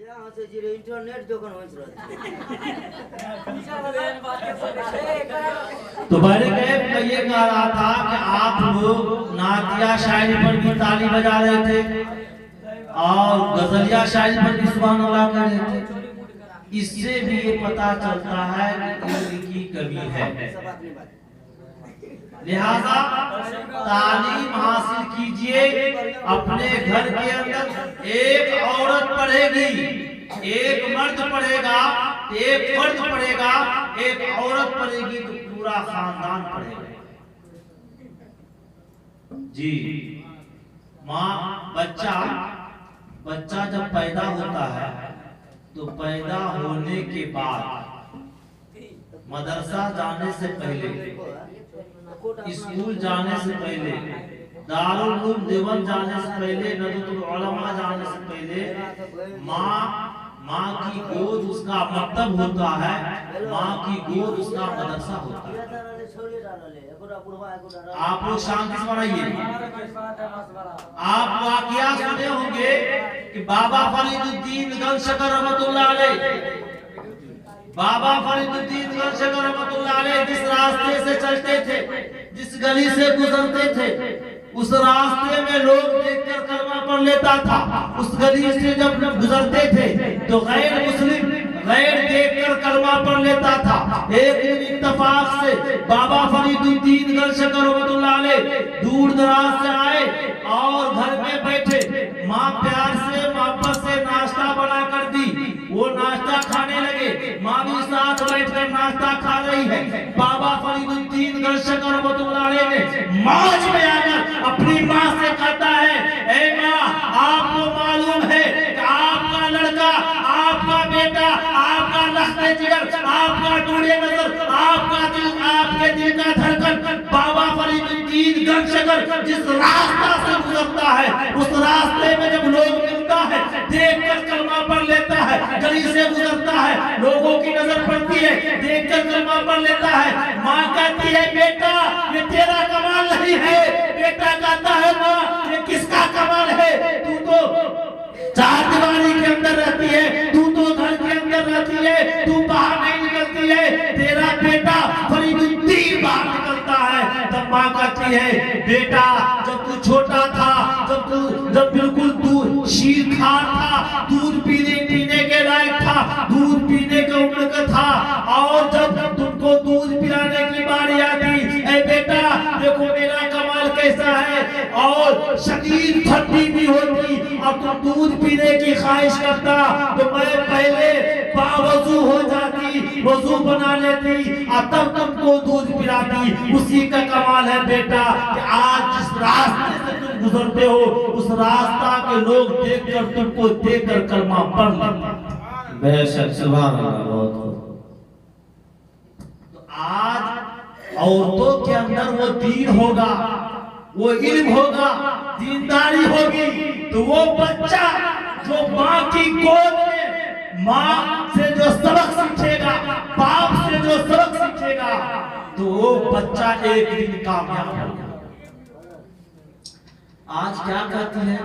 तो मैंने ये कह रहा था कि आप लोग नातिया शायरी पर भी ताली बजा रहे थे और गजलिया शायरी पर भी सुभान अल्लाह कर रहे थे। इससे भी ये पता चलता है कि इल्म की कमी है। लिहाजा तालीम हासिल कीजिए। अपने घर के अंदर एक औरत पढ़ेगी, एक मर्द पढ़ेगा, एक फर्द पढ़ेगा, एक औरत पढ़ेगी तो पूरा खानदान पढ़ेगा। जी माँ बच्चा जब पैदा होता है तो पैदा होने के बाद मदरसा जाने से पहले, स्कूल जाने से पहले, दारुल उलूम देवबंद जाने से पहले, नदुल उलमा जाने से पहले माँ की गोद उसका मकतब होता है, माँ की गोद उसका मदरसा होता है। आप लोग शांति से बनाइए। आप वाकया सुने होंगे कि बाबा फरीदुद्दीन गंशकर रहमतुल्लाह अलैह, बाबा फरीदुद्दीन गंशकर रहमतुल्लाह अलैह जिस रास्ते से चलते थे, जिस गली से गुजरते थे, उस रास्ते में लोग देखकर कलमा पढ़ लेता था। उस गली से जब गुजरते थे तो गैर मुस्लिम गैर देखकर कलमा पढ़ लेता था। एक दिन इत्तेफाक से बाबा फरीदुद्दीन गंशकर रहमतुल्लाह अलैह दूर दराज से आए और घर में बैठे। माँ प्यार से वापस से नाश्ता बना कर दी, वो नाश्ता खाने लगे। माँ भी साथ बैठकर नाश्ता खा रही है। बाबा फरीदुद्दीन गंशकर रहमतुल्लाह अलैह ने मौज में आकर अपनी माँ से कहता है, ऐ माँ, आपको मालूम है कि आपका लड़का, आपका बेटा, आपका लख्ते जिगर, आपका टूटे नजर, आपका दिल, आपके दिल का धड़कन बाबा फरीदुद्दीन गंशकर जिस रास्ता से गुजरता है, उस रास्ते में जब लोग मिलता है देखकर कलमा पढ़ लेता है। गली से गुजरता है, लोगों की नजर पड़ती है, देखकर कलमा पढ़ लेता है। माँ कहती है, बेटा ये तेरा कमाल नहीं है। बेटा कहता है, माँ ये किसका कमाल है? तू तो चार दीवारी के अंदर रहती है, तू तो घर के अंदर रहती है, तू बाहर नहीं निकलती है। तेरा बेटा फरीदुद्दीन बाहर निकलता है। तब माँ कहती है, बेटा जब तू छोटा था, जब बिल्कुल तू शीर खान था, दूध पीने के लायक था, दूध पीने का उम्र का था, और जब तुमको दूध पिलाने की बारी आती, ऐ बेटा देखो मेरा कमाल कैसा है, और शदीद ठंडी भी होती और तुम दूध पीने की ख्वाहिश करता तो मैं पहले बावजू हो जाती, वजू बना लेती और तब तुमको दूध पिलाती। उसी का कमाल है बेटा कि आज जिस रास्ते से तुम गुजरते हो, उस रास्ता के लोग देखकर तुमको देखकर कलमा पढ़ लेते। बेशक सुभान अल्लाह। तो आज औरतों के अंदर वो दीन होगा, वो इल्म होगा, दीनदारी होगी, तो वो बच्चा जो माँ की गोद में माँ से जो सबक सीखेगा, बाप से जो सबक सीखेगा, तो वो बच्चा एक दिन कामयाब होगा। आज क्या कहती है,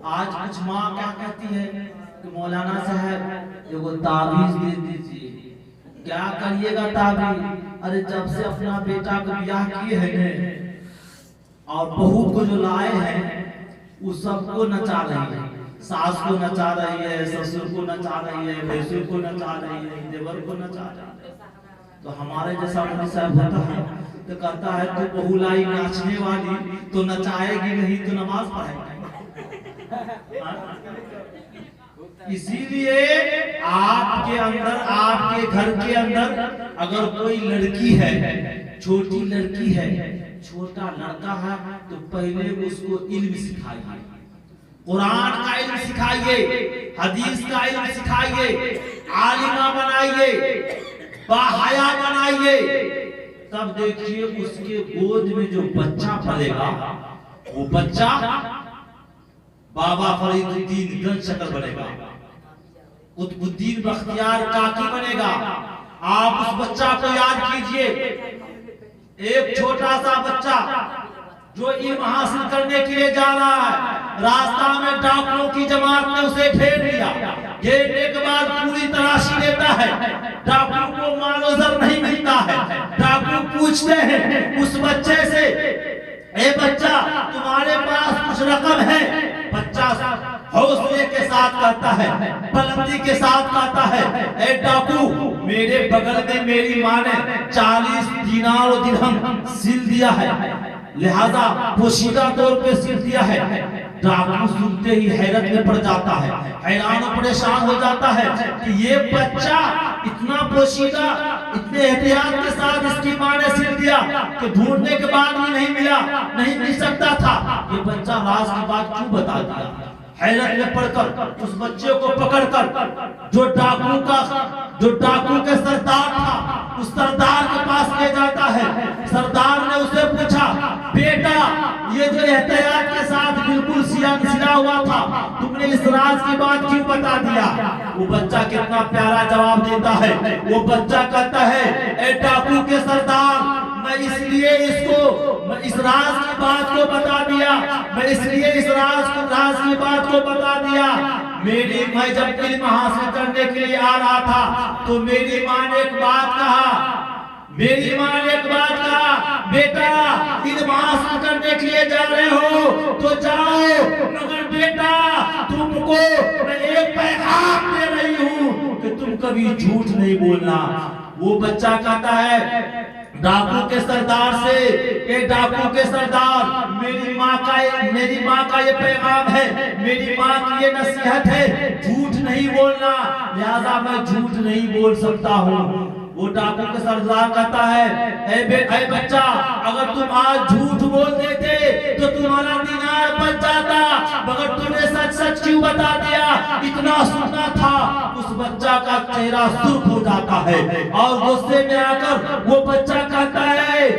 आज कुछ माँ क्या कहती है कि मौलाना साहब एगो ताबीज दे दीजिए। क्या करिएगा ताबीज? अरे जब से अपना बेटा को ब्याह किए हैं और बहू को जो लाए हैं उस सबको नचा रही है, सास को नचा रही है, ससुर को नचा रही है, भैंसुर को नचा रही है, देवर को नचा रही है। तो हमारे जैसा मुफ्ती साहब होता है तो कहता है तू बहू लाई नाचने वाली तो नचाएगी नहीं तो नमाज पढ़ेगी। इसीलिए आपके अंदर, आपके घर के अंदर अगर कोई लड़की है, छोटी लड़की है, छोटा लड़का है, तो पहले उसको इल्म सिखाइए, कुरान का इल्म सिखाइए, हदीस का इल्म सिखाइए, आलिमा बनाइए, बाहया बनाइए। तब देखिए उसके गोद में जो बच्चा पलेगा वो बच्चा बाबा फरीदुद्दीन गंशकर बनेगा, कुतुबुद्दीन बख्तियार काकी बनेगा। आप उस बच्चा को याद कीजिए, एक छोटा सा बच्चा जो इल्म हासिल करने के लिए जा रहा है, रास्ता में डाकुओं की जमात ने उसे घेर लिया। घेरने के बाद पूरी तलाशी लेता है, डाकू को मालो जर नहीं मिलता है। डाकू पूछते हैं उस बच्चे से, ए बच्चा तुम्हारे पास कुछ रकम है? बच्चा हौसले के साथ कहता है, बुलंदी के साथ कहता है, ए डाकू मेरे बगल में मेरी माँ ने 40 दिनार और दिरहम सिल दिया है, लिहाजा पोशीदा तौर पे सिल दिया है। डाकू सुनते ही हैरत में पड़ जाता है, हैरान और परेशान हो जाता है कि ये बच्चा इतना पोशीदा, इतने एहतियात के साथ इसकी माँ ने सिल दिया कि ढूंढने के बाद भी नहीं मिला, नहीं मिल सकता था। ये बच्चा राज की बात क्यों बता दिया? हैरत में पड़कर उस बच्चे को पकड़कर जो डाकू के सरदार था, उस सरदार के पास ले जाता है। सरदार ने उसे पूछा, बेटा ये जो एहतियात के साथ बिल्कुल सिला हुआ था, तुमने इस राज की बात क्यों बता दिया? वो बच्चा कितना प्यारा जवाब देता है। वो बच्चा कहता है, ए डाकू के सरदार, मैं इसलिए इस राज की बात को बता दिया, मैं इसलिए इस राज की बात को बता दिया। मैं जब इल्म हासिल करने के लिए आ रहा था तो मेरी माँ ने एक बात कहा, बेटा इल्म हासिल करने के लिए जा रहे हो तो जाओ, मगर बेटा तुमको मैं एक पैगाम दे रही हूँ कि तुम कभी झूठ नहीं बोलना। वो बच्चा कहता है डाकू के सरदार से, ये डाकू के सरदार, मेरी माँ का ये पैगाम है, मेरी माँ की ये नसीहत है, झूठ नहीं बोलना, लिहाजा मैं झूठ नहीं बोल सकता हूँ। वो डाकू के सरदार कहता है, ऐ बच्चा अगर तुम आज झूठ बोल देते तो तुम्हारा दिनार बच जाता, मगर तूने सच सच क्यों बता दिया? इतना सुनना था। उस बच्चा का चेहरा सुर्ख हो जाता है और गुस्से में आकर वो बच्चा कहता है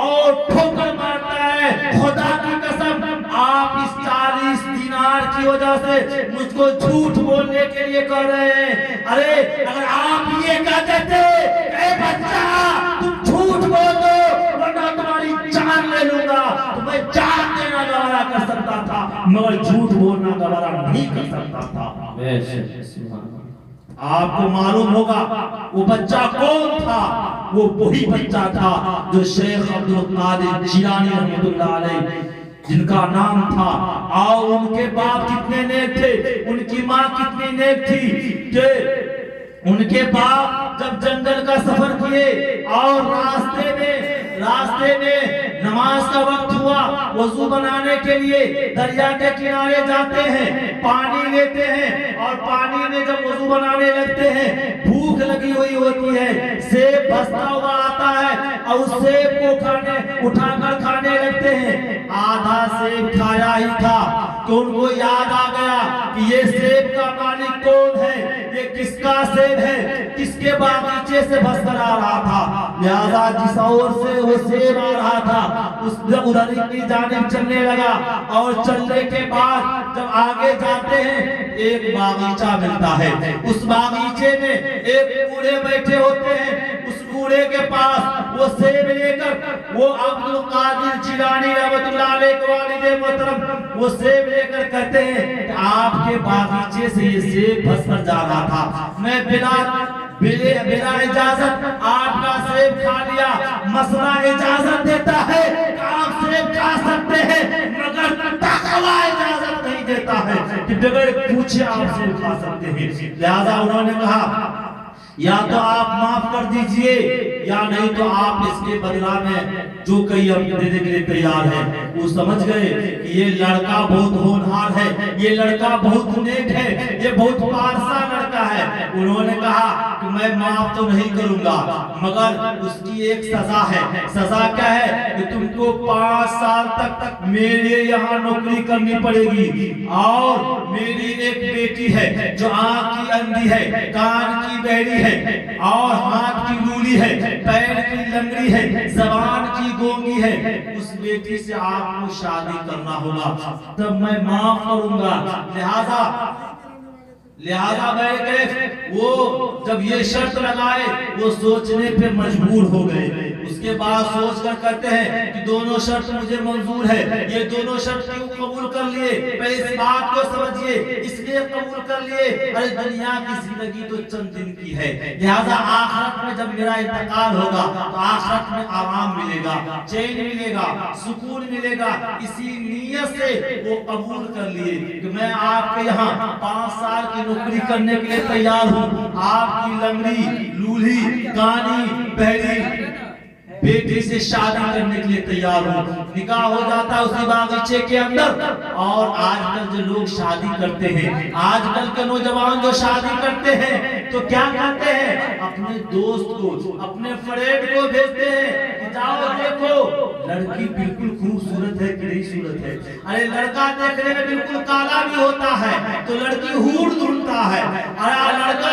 और ठोकर मारता है, खुदा की कसम आप इस 40 दिनार की वजह से मुझको झूठ बोलने के लिए कह रहे हैं। अरे अगर आप ये कह देते, ए बच्चा तुम झूठ बोल दो वरना तुम्हारी जान ले लूंगा, तो मैं जान देना गवारा कर सकता था, मगर झूठ बोलना गवारा नहीं कर सकता था। आपको मालूम होगा वो बच्चा कौन था? वो वही बच्चा था जो शेख अब्दुल कादिर जिलानी रहमतुल्लाह अलैह, जिनका नाम था। और उनके बाप कितने नेक थे, उनकी माँ कितनी नेक थी कि उनके बाप जब जंगल का सफर किए और रास्ते में नमाज का वक्त हुआ, वजू बनाने के लिए दरिया के किनारे जाते हैं, पानी लेते हैं और पानी में जब वजू बनाने लगते हैं भूख लगी हुई होती है, सेब फंसता हुआ आता है और उस सेब को उठाकर खाने लगते हैं। आधा सेब खाया ही था कि उनको याद आ गया कि ये सेब का मालिक कौन है, ये किसका सेब है, किसके बागीचे से फंसकर आ रहा था। लिहाजा जिस ओर से वो सेब आ रहा था उस उधर की जानिब चलने लगा और चलने के बाद जब आगे जाते हैं एक बागीचा मिलता है। उस बागीचे में एक बूढ़े बैठे होते हैं, उस बूढ़े के पास वो सेब लेकर वो अब्दुल कादिर जिलानी रहमतुल्लाह अलैह के वालिद मोहतरम वो सेब लेकर कहते हैं कि आपके बागीचे से ये सेब फंसकर जा रहा था, मैं बिना इजाजत आपका सेब खा लिया। मसला इजाजत देता है कि आप सेब खा सकते हैं, मगर तकवा इजाजत नहीं देता है कि बगैर पूछे आप सेब खा सकते हैं। लिहाजा उन्होंने कहा या तो आप माफ कर दीजिए या नहीं तो आप इसके बदला में जो कहीं हम देने के लिए तैयार हैं। वो समझ गए कि ये लड़का बहुत होनहार है, ये लड़का बहुत नेक है, ये बहुत पारसा लड़का है। उन्होंने कहा कि मैं माफ तो नहीं करूंगा, मगर उसकी एक सजा है। सजा क्या है कि तुमको 5 साल तक मेरे यहाँ नौकरी करनी पड़ेगी और मेरी एक बेटी है जो आँख की अंधी है, कान की बहरी है और हाथ की लूली है, पैर की लंगड़ी है, जबान की गोंगी है। उस बेटी से आपको शादी करना होगा तब मैं माफ करूंगा। लिहाजा मैं गए, वो जब ये शर्त लगाए वो सोचने पे मजबूर हो गए। उसके बाद सोच कर कहते हैं कि दोनों शर्त मुझे मंजूर है, ये दोनों शर्त क्यों कबूल कर लिए, पहले इस बात को समझिए, इसलिए कबूल कर लिए, अरे दुनिया की जिंदगी तो चंद दिन की है, लिहाजा आखिरत में जब मेरा इंतकाल होगा तो आखिरत में आराम मिलेगा, चैन मिलेगा, सुकून मिलेगा। इसी नीयत से वो कबूल कर लिए कि मैं आपके यहाँ 5 साल की नौकरी करने के लिए तैयार हूँ, आपकी लंगड़ी लूली कानी बहरी बेटी से शादी करने के लिए तैयार हूँ। निकाह हो जाता है उसी बागीचे के अंदर। और आजकल जो लोग शादी करते हैं, आजकल के नौजवान जो शादी करते हैं तो क्या करते हैं, अपने दोस्त को, अपने फ्रेंड को भेजते हैं कि जाओ देखो लड़की बिल्कुल खूबसूरत है कि नहीं सूरत है। अरे लड़का देखने में बिल्कुल काला भी होता है तो लड़की हूर ढूंढता है, अरे लड़का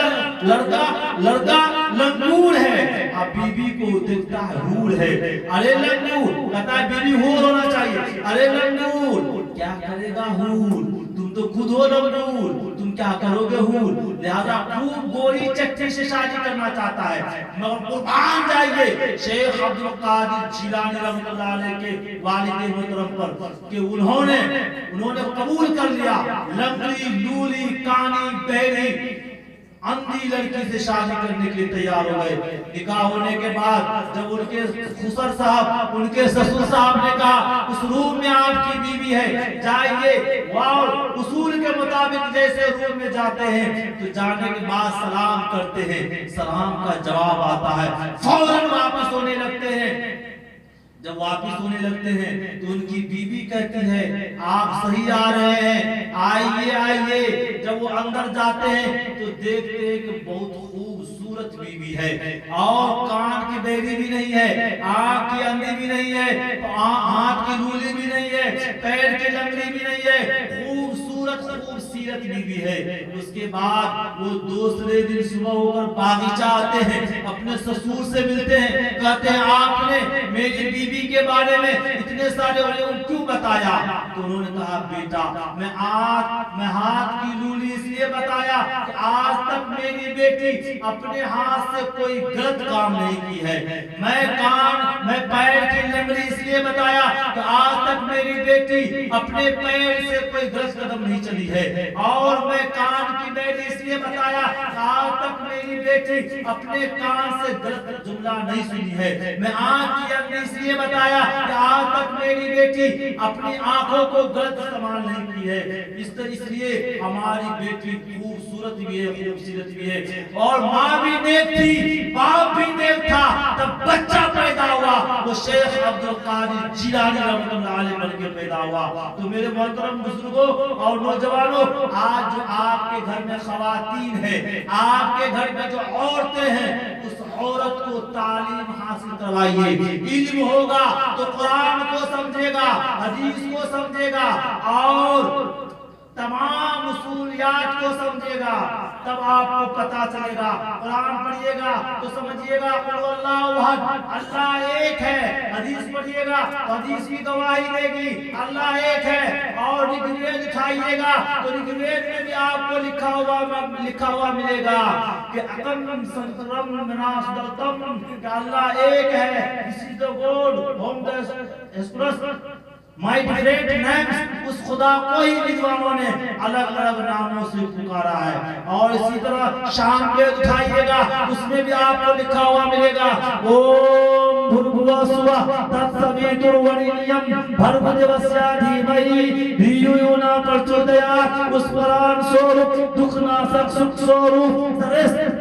लड़का लंगूर है, अब बीबी को देखता है हूर है, अरे लंगूर कहता है बीबी हूर होना चाहिए, अरे लंगूर क्या करेगा हूर, तुम तो खुद हो लंगूर, तुम क्या करोगे हूर। लिहाजा खूब गोरी चट्टी से शादी करना चाहता है। मगर कुर्बान जाइए शेख अब्दुल कादिर जिलानी रहमतुल्लाह अलैह के वालिद मोहतरम पर कि उन्होंने कबूल कर लिया लंगड़ी लूली कानी बहरी अंधी लड़की से शादी करने के लिए तैयार हो गए। निकाह होने के बाद जब उनके खुसर साहब, उनके ससुर साहब ने कहा उस रूम में आपकी बीवी है, जाइए, वाह उसूल के मुताबिक जैसे रूम में जाते हैं तो जाने के बाद सलाम करते हैं, सलाम का जवाब आता है, फौरन वापस होने लगते हैं। जब वापस होने लगते हैं तो उनकी बीवी कहती है आप सही आ रहे हैं, आइए आइए। जब वो अंदर जाते हैं तो देखते हैं कि बहुत खूबसूरत बीवी है और कान की बहरी भी नहीं है, आंख की अंधी भी नहीं है, हाथ की लूली भी नहीं है, पैर की लंगड़ी भी नहीं है, खूबसूरत बीवी है। उसके बाद वो दूसरे दिन सुबह होकर बागीचा आते हैं, अपने ससुर से मिलते हैं, कहते हैं आपने मेरी बीवी के बारे में इतने सारे क्यों बताया। तो उन्होंने कहा बेटा मैं हाथ की लूली इसलिए बताया कि आज तक मेरी बेटी अपने हाथ से कोई गलत काम नहीं की है। मैं पैर की लंगड़ी इसलिए बताया कि आज तक मेरी बेटी अपने पैर से कोई गलत कदम नहीं चली है। और मैं कान की बहरी इसलिए बताया कि आज तक मेरी बेटी अपने कान से गलत जुमला नहीं सुनी है। मैं आंख की अंधी इसलिए बताया कि आज तक मेरी बेटी अपनी आंखों को गलत इस्तेमाल नहीं की है। इसलिए हमारी बेटी खूबसूरत भी है, खूबसूरत भी है और माँ भी नेक थी, बाप भी नेक था। तब बच्चा पैदा हुआ वो शेख अब्दुल कादिर जिलानी रहमतुल्लाह अलैह बनके पैदा हुआ। तो मेरे मोहतरम बुजुर्गों और नौजवानों, आज जो आपके घर में खवातीन है, आपके घर में जो औरतें हैं, उस औरत को तालीम हासिल करवाइए। इल्म होगा तो कुरान को समझेगा, हदीस को समझेगा और तमाम उसूलियात को समझेगा, तब आपको पता चलेगा। कुरान पढ़िएगा तो समझिएगा अल्लाह एक है, हदीस पढ़िएगा हदीस की गवाही देगी अल्लाह एक है। और ऋग्वेद उठाइएगा तो ऋग्वेद में भी आपको लिखा हुआ मिलेगा कि अल्लाह एक है। This is the God home the express my different names. उस खुदा को ही विद्वानों ने अलग अलग नामों से पुकारा है। और इसी तरह शाम के उठाइएगा उसमें भी आपको लिखा हुआ मिलेगा ओम भूर्भुवः स्वः तत्सवितुर्वरेण्यं भर्गोदेवस्य धीमहि धियो यो न प्रचोदयात्। उस कुरान स्वरूप दुखनाशक सुख स्वरूप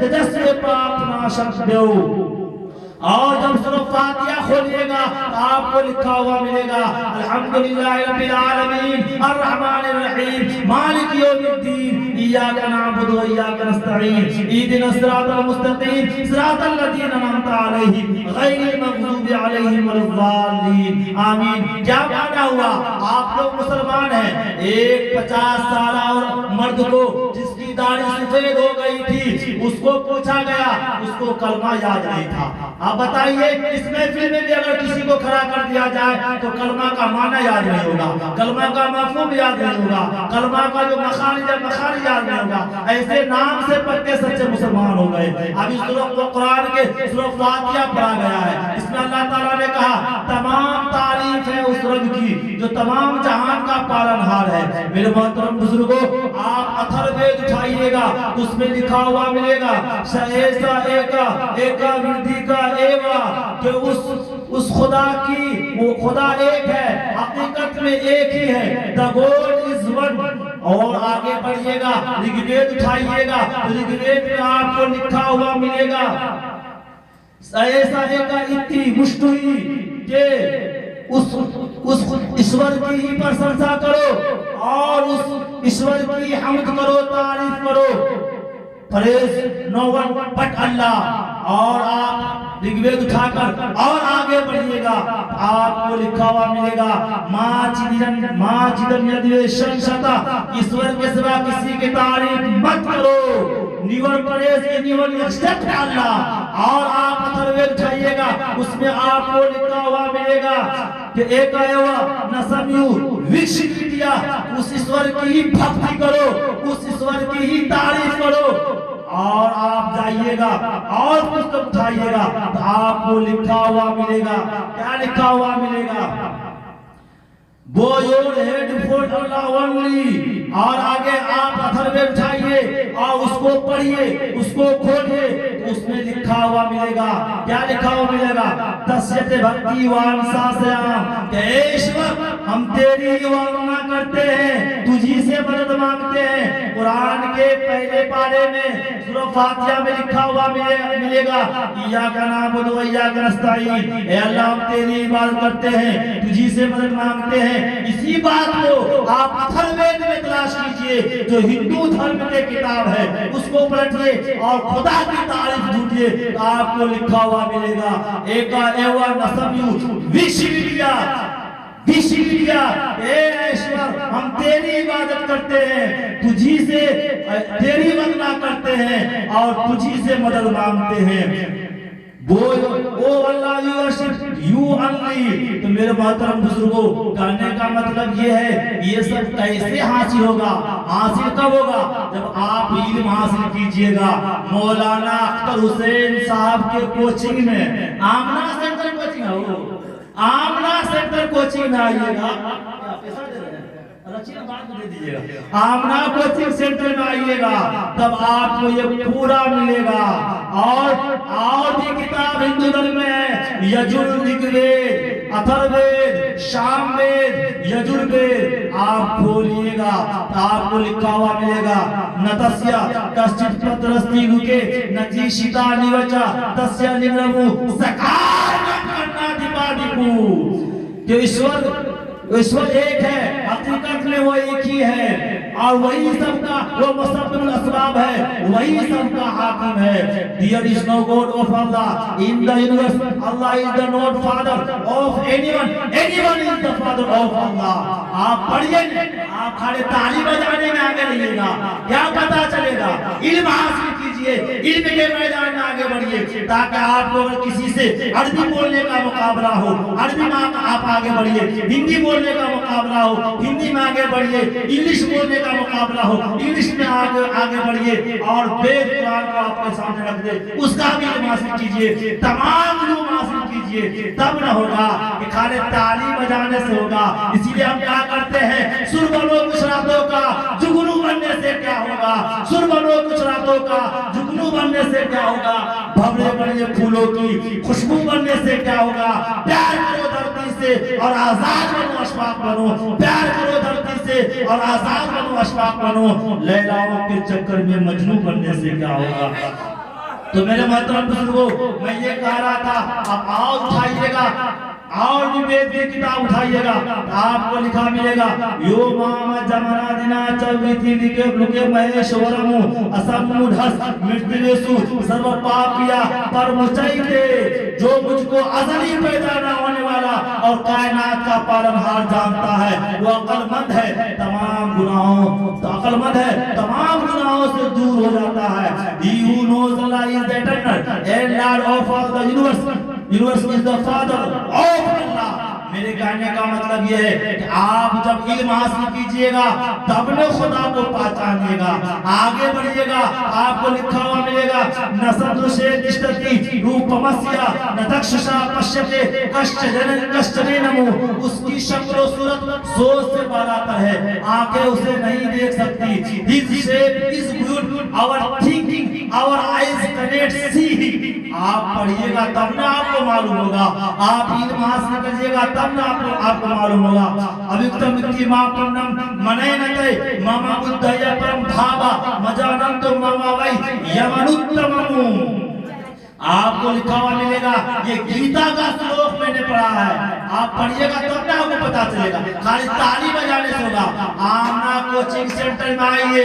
तेजस्वी पापनाशक देव। और जब सूरह फातिहा खोलिएगा तो आपको लिखा हुआ मिलेगा अल्हम्दुलिल्लाहि रब्बिल आलमीन अर्रहमानिर रहीम मालिक यौमिद्दीन इय्याका नअबुदु व इय्याका नस्तईन इहदिनस सिरातल मुस्तकीम सिरातल लज़ीना अनअमता अलैहिम गैरिल मग़ज़ूबि अलैहिम वलद्दालीन आमीन। क्या माना हुआ, आप लोग मुसलमान हैं, एक 50 साल और मर्द को जिसकी दाढ़ी सफेद हो गई थी उसको पूछा गया, उसको कलमा याद नहीं था। आप बताइए इस महफिल में भी अगर किसी को खड़ा कर दिया जाए तो कलमा का माना याद नहीं होगा, कलमा का मफहूम याद नहीं होगा, कलमा का जो मखारिज याद नहीं होगा। ऐसे नाम से पक्के सच्चे मुसलमान हो हो गए। अभी सूरह कुरान के सूरह फातिहा पढ़ा गया है, इसमें अल्लाह ताला ने कहा तमाम तारीफ है उस रब की जो तमाम जहान का पालनहार है। मेरे मोहतरम बुजुर्गों, आप अथर्ववेद उठाइएगा, उसमें लिखा हुआ मिलेगा ऐसा एका वृद्धि का एवा कि उस खुदा की, वो खुदा एक है, हकीकत में एक ही है, द गॉड इज वन। और आगे बढ़िएगा, ऋग्वेद उठाइएगा, ऋग्वेद में आपको लिखा हुआ मिलेगा ऐसा एका इति मुष्टुई के उस ईश्वर की ही प्रशंसा करो और उस ईश्वर की हम्द करो, तारीफ करो। प्रेज नो वन बट अल्लाह। और आप ऋग्वेद उठाकर और आगे बढ़िएगा, आपको लिखा हुआ मिलेगा मां चिदम यदिवेशन शता, ईश्वर के सिवा किसी की तारीफ मत करो। निवर प्रेज एनीवन एक्सेप्ट अल्लाह। और आप अथर्ववेद उठाइएगा, उसमें आपको लिखा हुआ मिलेगा कि एक नसम्यु विश्वविद्या, उस ईश्वर की ही भक्ति करो, उस ईश्वर की ही तारीफ करो। और आप जाइएगा और पुस्तक उठाइएगा तो आपको लिखा हुआ मिलेगा, क्या लिखा हुआ मिलेगा, Bow your head for Allah only। और आगे आप अथर्ववेद उठाइए और उसको पढ़िए, उसको खोलिए, उसमें लिखा हुआ मिलेगा, क्या लिखा हुआ मिलेगा, तस्यते भक्ति वांसा से ईश्वर हम तेरी वंदना करते हैं, तुझी से मदद मांगते हैं। कुरान के पहले पारे में सूरह फातिहा में लिखा हुआ मिलेगा इय्याका नअबुदु व इय्याका नस्तईन, ए अल्लाह हम तेरी इबादत करते हैं, तुझी से मदद मांगते हैं। इसी बात को आप अथर्ववेद में तलाश कीजिए, जो हिंदू धर्म के किताब है, उसको पढ़िए और खुदा की तारीफ ढूंढिए, तो आपको लिखा हुआ मिलेगा एका एवा नसम्यु विश्वविद्या, ईश्वर हम तेरी इबादत करते हैं, तुझी से तेरी वंदना करते हैं और तुझी से मदद मांगते हैं। ओ अल्लाह यू वर्शिप यू ओनली। तो मेरे मोहतरम बुजुर्गों, कहने का मतलब ये है, ये सब कैसे हासिल होगा? हासिल कब होगा? जब आप इल्म हासिल कीजिएगा। मौलाना अख्तर हुसैन साहब के कोचिंग में, आमना सेंटर कोचिंग है वो, आमना सेंटर कोचिंग में आइएगा, आमना कोचिंग सेंटर में आइएगा, तब आपको ये पूरा मिलेगा। और भी किताब हिंदू धर्म में है, यजुर्वेद, ऋग्वेद, अथर्ववेद, सामवेद, यजुर्वेद, आप खोलिएगा तो आपको लिखा हुआ मिलेगा नतस्य कश्चित् पत्रस्ति रुके नजीशिता निवचा तस्य निग्रहु सकार कर्णाधिपादिकु। जो ईश्वर एक है, हकीकत में वो एक ही है और वही सबका, वो मुसब्बिबुल अस्बाब है, वही सबका हाकिम है। There is no God of Allah in the universe. Allah is the not father of anyone. Anyone is the father of Allah. आप पढ़िए, आप खाली ताली बजाने में आगे रहिएगा, क्या पता चलेगा? इल्म हासिल कीजिए, इल्म के मैदान में आगे बढ़िए, ताकि आपको अगर किसी से अरबी बोलने का मुकाबला हो, अरबी में आप आगे बढ़िए, हिंदी बोलने का मुकाबला हो, हिंदी में आगे बढ़िए, इंग्लिश बोलने का मुकाबला हो, इंग्लिश में आगे बढ़िए, और वेद कुरान को आपके सामने रख दे, उसका भी इल्म हासिल कीजिए, तमाम इल्म हासिल कीजिए, तब न होगा कि खाली ताली बजाने से होगा। इसीलिए हम क्या करते हैं, सुर बनो कुछ रातों का, जुगनू बनने से क्या होगा, सुर बनो कुछ रातों का, जुगनू बनने से क्या होगा, भवरे बने फूलों की खुशबू बनने से क्या होगा, प्यार करो धरती से और आजाद बनो, अशफाक बनो, प्यार करो धरती से और आजाद बनो, अशफाक बनो, लैलाओं के चक्कर में मजनू बनने से क्या होगा। तो मेरे मोहतरम बुजुर्गों, मैं ये कह रहा था, आप आओ उठाइएगा और भी वेद की किताब उठाइएगा, आपको लिखा मिलेगा यो मामा जमना दिना चविति लिखे लुके महेश्वरमु असम्मुढस मृत्युलेसु सर्व पापिया परमुचैते। जो मुझको अजली पैदा न होने वाला और कायनात का पालनहार जानता है, वो अक्लमंद है, तमाम गुनाहों तो अक्लमंद है, तमाम गुनाहों से दूर हो जाता है। He who knows Allah is the eternal and Lord of all the universe. Universe is the father of Allah। मेरे कहने का मतलब यह है कि आप जब इल्म हासिल कीजिएगा तब न खुदा को पहचानिएगा, आगे बढ़िएगा, आपको लिखा हुआ मिलेगा न सदृशे तिष्ठति रूपमस्य न चक्षुषा पश्यते कश्चन नमो। उसकी शक्ल सूरत सोच से बालातर है, आंखें उसे नहीं देख सकती। His shape is good, our thinking, our eyes cannot see। आप पढ़िएगा तब ना आपको मालूम होगा, आप इन मास में करिएगा तब ना आपको मालूम होगा। अभिक्तम की मां परम मने नते मामा बुद्धया परम भावा मजानंत मामा वै यमनुत्तममु। आपको लिखा हुआ मिलेगा, ये गीता का श्लोक मैंने पढ़ा है, आप पढ़िएगा तब ना आपको पता चलेगा, खाली ताली बजाने से होगा। आमना कोचिंग सेंटर में आइए,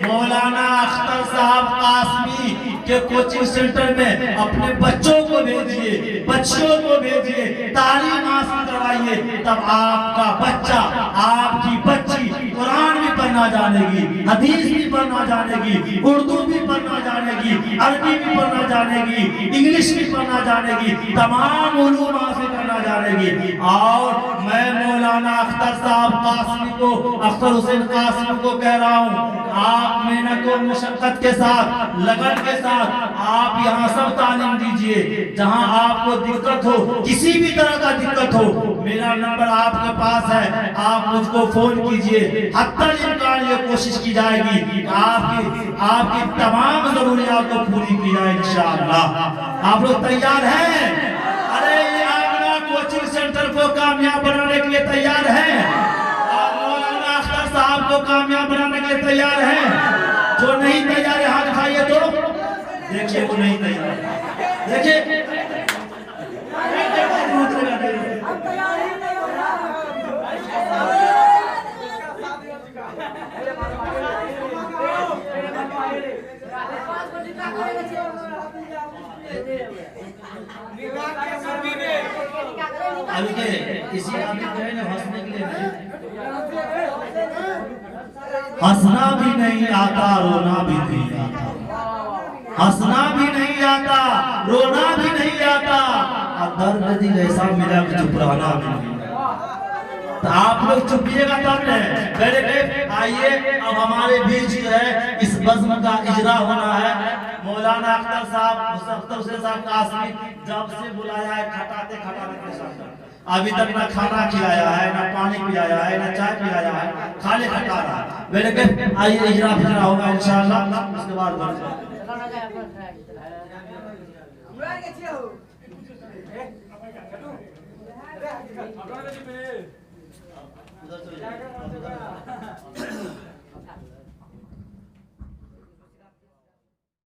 मौलाना अख्तर साहब कासमी के कोचिंग सेंटर में अपने बच्चों को भेजिए, बच्चों को भेजिए, तालीम हासिल करवाइए, तब आपका बच्चा, आपकी बच्ची कुरान भी पढ़ना जानेगी, हदीस भी पढ़ना जानेगी, उर्दू भी पढ़ना जानेगी, अरबी भी पढ़ना जानेगी, इंग्लिश भी पढ़ना जानेगी, तमाम उलूम हासिल करना जानेगी। और मैं मौलाना अख्तर साहब कासमी को, अख्तर हुसैन कासमी को कह रहा हूँ, आप मेहनत और मशक्कत के साथ, लगन के साथ आप यहाँ सब तालीम दीजिए। जहाँ आपको दिक्कत हो, किसी भी तरह का दिक्कत हो, मेरा नंबर आपके पास है, आप मुझको फोन कीजिए। हत्ता इम्कान ये कोशिश की जाएगी आपकी तमाम जरूरियात को पूरी की जाए इंशाअल्लाह। आप लोग तैयार हैं? अरे ये आगरा कोचिंग सेंटर को कामयाब बनाने के लिए तैयार हैं? मौलाना अख्तर साहब को कामयाब बनाने के लिए तैयार हैं? जो नहीं तैयार है हाथ उठाइए। तो देखिए वो नहीं तैयार, देखिए अभी के इसी हंसने के लिए, हंसना भी नहीं आता, रोना भी नहीं आता, हंसना भी नहीं आता, रोना भी नहीं आता, और दर्द दिल ऐसा मिला कि चुप रहना भी नहीं। तो आप लोग चुपिएगा तब न। आइए अब हमारे बीच है इस बज़्म का इजरा होना है। मौलाना अख्तर साहब कासमी जब से बुलाया है, खटाते खटाते अभी तक ना खाना खिलाया है, ना पानी पिलाया है, ना चाय पिलाया है, खाली खटा रहा है। मेरे आइए इजरा फिजरा होगा इंशाअल्लाह, उसके बाद उधर चले